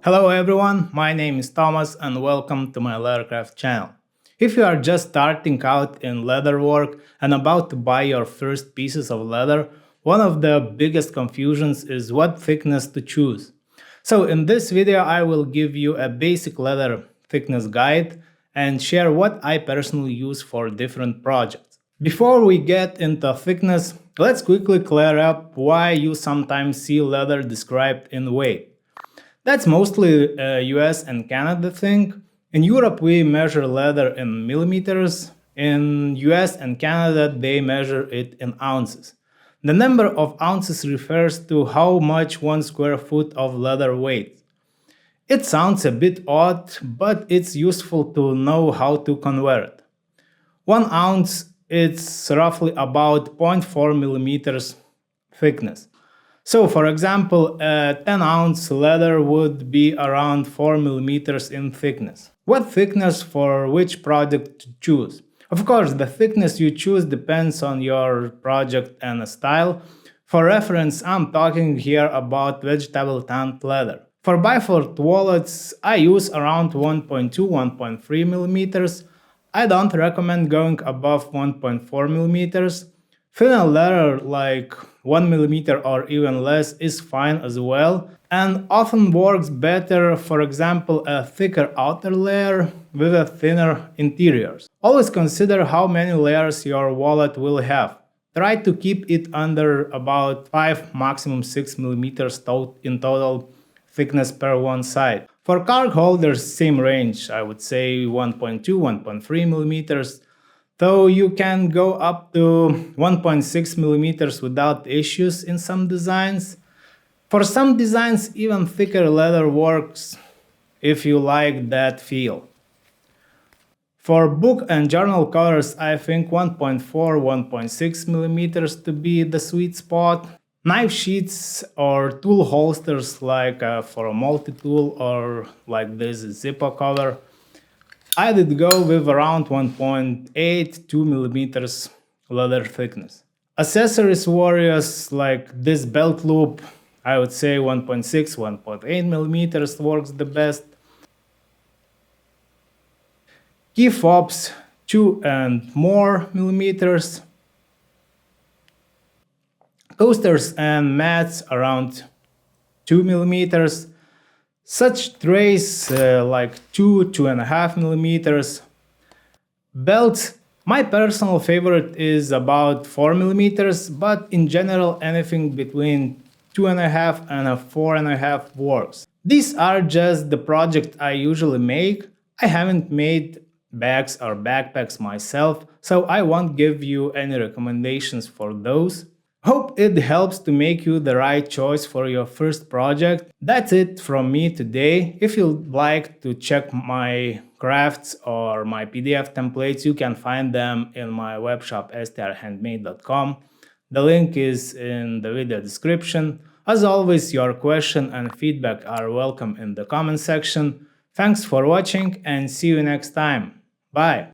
Hello everyone, my name is Thomas and welcome to my leathercraft channel. If you are just starting out in leatherwork and about to buy your first pieces of leather, one of the biggest confusions is what thickness to choose. So in this video I will give you a basic leather thickness guide and share what I personally use for different projects. Before we get into thickness, let's quickly clear up why you sometimes see leather described in weight. That's mostly a US and Canada thing. In Europe we measure leather in millimeters. In US and Canada they measure it in ounces. The number of ounces refers to how much 1 square foot of leather weighs. It sounds a bit odd, but it's useful to know how to convert. 1 ounce is roughly about 0.4 millimeters thickness. So for example, a 10 ounce leather would be around 4 millimeters in thickness. What thickness for which product to choose? Of course, the thickness you choose depends on your project and style. For reference, I'm talking here about vegetable tanned leather. For bifold wallets, I use around 1.2–1.3 millimeters. I don't recommend going above 1.4 millimeters. Thinner leather like 1 millimeter or even less is fine as well and often works better, for example, a thicker outer layer with a thinner interiors. Always consider how many layers your wallet will have. Try to keep it under about 5, maximum 6 millimeters in total thickness per one side. For card holders, same range, I would say 1.2–1.3 millimeters. Though you can go up to 1.6 millimeters without issues in some designs. For some designs, even thicker leather works if you like that feel. For book and journal covers, I think 1.4–1.6 millimeters to be the sweet spot. Knife sheaths or tool holsters like for a multi-tool or like this Zippo cover, I did go with around 1.8–2 millimeters leather thickness. Accessories warriors like this belt loop, I would say 1.6–1.8 millimeters works the best. Key fobs 2 and more millimeters. Coasters and mats around 2 millimeters. Such trays like 2–2.5 millimeters. Belts, my personal favorite is about 4 millimeters, but in general anything between 2.5 and 4.5 works. These are just the project I usually make. I haven't made bags or backpacks myself, so I won't give you any recommendations for those. Hope it helps to make you the right choice for your first project. That's it from me today. If you'd like to check my crafts or my PDF templates, you can find them in my webshop strhandmade.com. The link is in the video description. As always, your question and feedback are welcome in the comment section. Thanks for watching and see you next time. Bye!